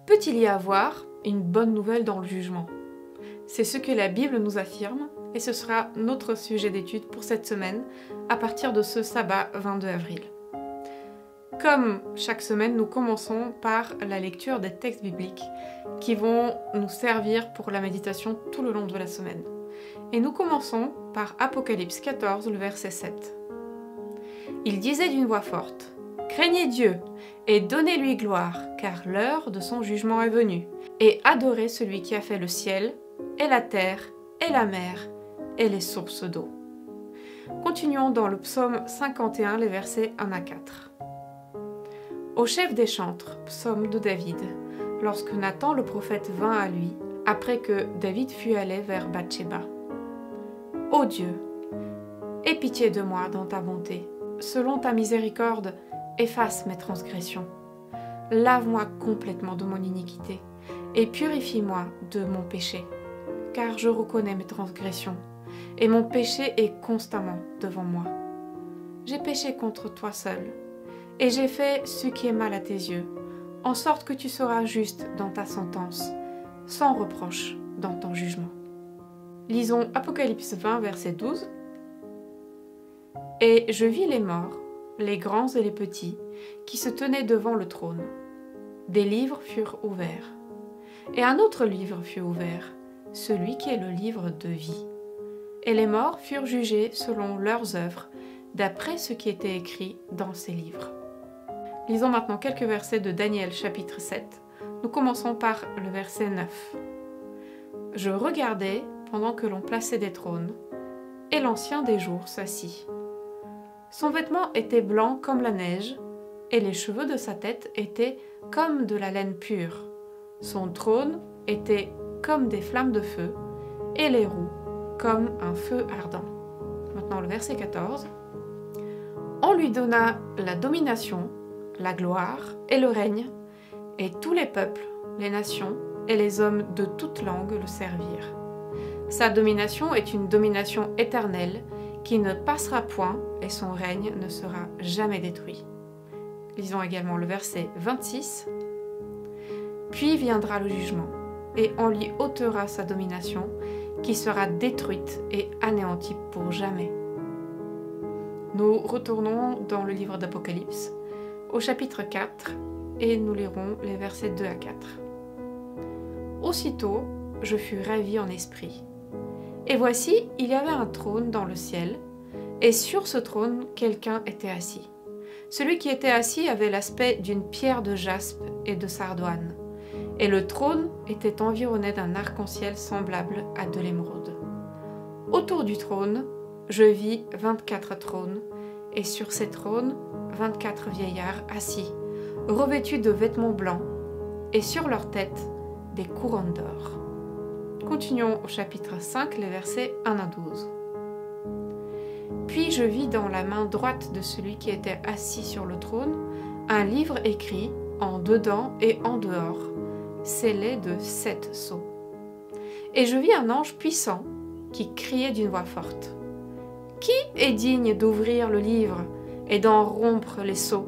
Peut-il y avoir une bonne nouvelle dans le jugement? C'est ce que la Bible nous affirme et ce sera notre sujet d'étude pour cette semaine à partir de ce sabbat 22 avril. Comme chaque semaine, nous commençons par la lecture des textes bibliques qui vont nous servir pour la méditation tout le long de la semaine. Et nous commençons par Apocalypse 14, le verset 7. Il disait d'une voix forte: « Craignez Dieu et donnez-lui gloire, car l'heure de son jugement est venue, et adorez celui qui a fait le ciel, et la terre, et la mer, et les sources d'eau. » Continuons dans le psaume 51, les versets 1 à 4. Au chef des chantres, psaume de David, lorsque Nathan le prophète vint à lui, après que David fut allé vers Bathsheba. Ô Dieu, aie pitié de moi dans ta bonté. Selon ta miséricorde, efface mes transgressions. Lave-moi complètement de mon iniquité et purifie-moi de mon péché, car je reconnais mes transgressions et mon péché est constamment devant moi. J'ai péché contre toi seul et j'ai fait ce qui est mal à tes yeux, en sorte que tu seras juste dans ta sentence, sans reproche dans ton jugement. Lisons Apocalypse 20, verset 12. Et je vis les morts, les grands et les petits, qui se tenaient devant le trône. Des livres furent ouverts. Et un autre livre fut ouvert, celui qui est le livre de vie. Et les morts furent jugés selon leurs œuvres, d'après ce qui était écrit dans ces livres. Lisons maintenant quelques versets de Daniel chapitre 7. Nous commençons par le verset 9. Je regardais pendant que l'on plaçait des trônes, et l'ancien des jours s'assit. Son vêtement était blanc comme la neige, et les cheveux de sa tête étaient comme de la laine pure. Son trône était comme des flammes de feu, et les roues comme un feu ardent. Maintenant le verset 14. On lui donna la domination, la gloire et le règne, et tous les peuples, les nations et les hommes de toute langue le servirent. Sa domination est une domination éternelle qui ne passera point et son règne ne sera jamais détruit. Lisons également le verset 26. Puis viendra le jugement, et on lui ôtera sa domination, qui sera détruite et anéantie pour jamais. Nous retournons dans le livre d'Apocalypse, au chapitre 4, et nous lirons les versets 2 à 4. Aussitôt, je fus ravi en esprit. Et voici, il y avait un trône dans le ciel, et sur ce trône, quelqu'un était assis. Celui qui était assis avait l'aspect d'une pierre de jaspe et de sardoine, et le trône était environné d'un arc-en-ciel semblable à de l'émeraude. Autour du trône, je vis 24 trônes, et sur ces trônes, 24 vieillards assis, revêtus de vêtements blancs, et sur leurs têtes, des couronnes d'or. Continuons au chapitre 5, les versets 1 à 12. Puis je vis dans la main droite de celui qui était assis sur le trône un livre écrit en dedans et en dehors, scellé de 7 sceaux. Et je vis un ange puissant qui criait d'une voix forte: « Qui est digne d'ouvrir le livre et d'en rompre les sceaux ?»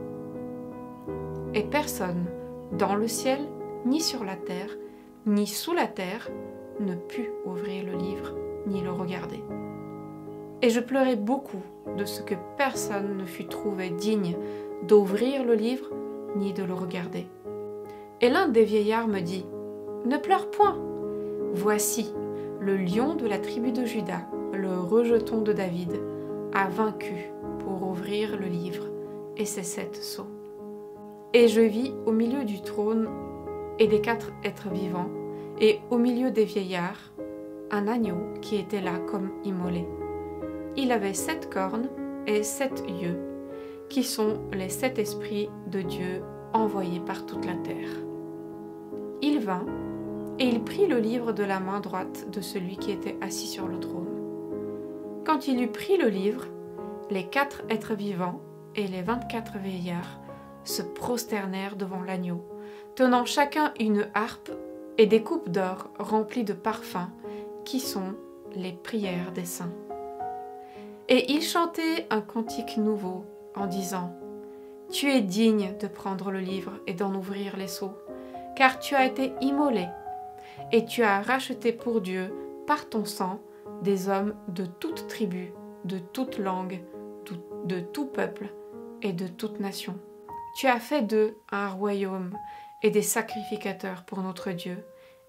Et personne, dans le ciel, ni sur la terre, ni sous la terre, ne put ouvrir le livre, ni le regarder. Et je pleurais beaucoup de ce que personne ne fut trouvé digne d'ouvrir le livre, ni de le regarder. Et l'un des vieillards me dit: « Ne pleure point. Voici, le lion de la tribu de Juda, le rejeton de David, a vaincu pour ouvrir le livre et ses 7 sceaux. » Et je vis au milieu du trône et des 4 êtres vivants, et au milieu des vieillards, un agneau qui était là comme immolé. Il avait 7 cornes et 7 yeux, qui sont les 7 esprits de Dieu envoyés par toute la terre. Il vint, et il prit le livre de la main droite de celui qui était assis sur le trône. Quand il eut pris le livre, les 4 êtres vivants et les 24 vieillards se prosternèrent devant l'agneau, tenant chacun une harpe et des coupes d'or remplies de parfums, qui sont les prières des saints. Et ils chantaient un cantique nouveau en disant: « Tu es digne de prendre le livre et d'en ouvrir les sceaux, car tu as été immolé, et tu as racheté pour Dieu, par ton sang, des hommes de toute tribu, de toute langue, de tout peuple et de toute nation. Tu as fait d'eux un royaume et des sacrificateurs pour notre Dieu,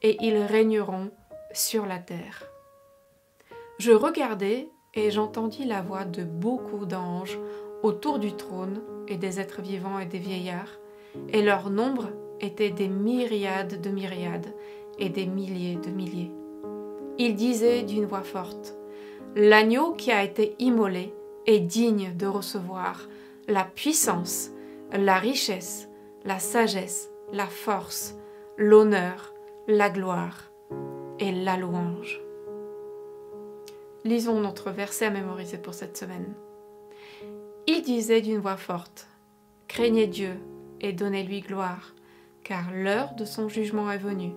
et ils régneront sur la terre. Je regardai et j'entendis la voix de beaucoup d'anges autour du trône et des êtres vivants et des vieillards, et leur nombre était des myriades de myriades et des milliers de milliers. Ils disaient d'une voix forte: l'agneau qui a été immolé est digne de recevoir la puissance, la richesse, la sagesse, la force, l'honneur, la gloire et la louange. Lisons notre verset à mémoriser pour cette semaine. Il disait d'une voix forte: craignez Dieu et donnez-lui gloire, car l'heure de son jugement est venue,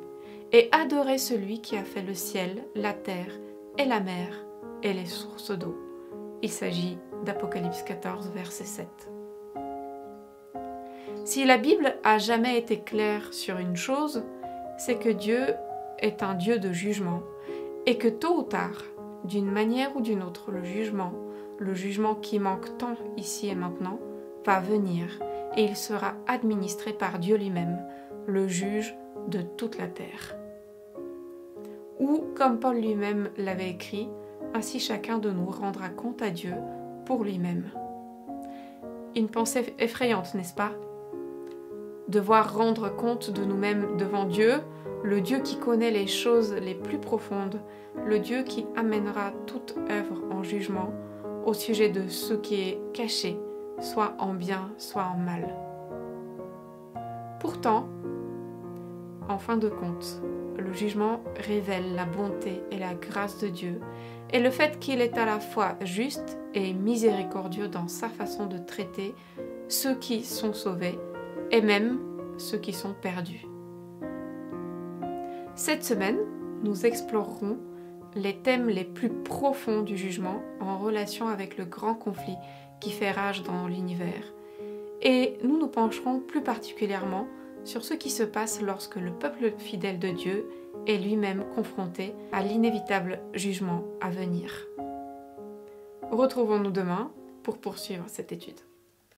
et adorez celui qui a fait le ciel, la terre et la mer et les sources d'eau. Il s'agit d'Apocalypse 14, verset 7. Si la Bible a jamais été claire sur une chose, c'est que Dieu est un Dieu de jugement, et que tôt ou tard, d'une manière ou d'une autre, le jugement qui manque tant ici et maintenant, va venir, et il sera administré par Dieu lui-même, le juge de toute la terre. Ou, comme Paul lui-même l'avait écrit, ainsi chacun de nous rendra compte à Dieu pour lui-même. Une pensée effrayante, n'est-ce pas? Devoir rendre compte de nous-mêmes devant Dieu, le Dieu qui connaît les choses les plus profondes, le Dieu qui amènera toute œuvre en jugement au sujet de ce qui est caché, soit en bien, soit en mal. Pourtant, en fin de compte, le jugement révèle la bonté et la grâce de Dieu et le fait qu'il est à la fois juste et miséricordieux dans sa façon de traiter ceux qui sont sauvés et même ceux qui sont perdus. Cette semaine, nous explorerons les thèmes les plus profonds du jugement en relation avec le grand conflit qui fait rage dans l'univers. Et nous nous pencherons plus particulièrement sur ce qui se passe lorsque le peuple fidèle de Dieu est lui-même confronté à l'inévitable jugement à venir. Retrouvons-nous demain pour poursuivre cette étude.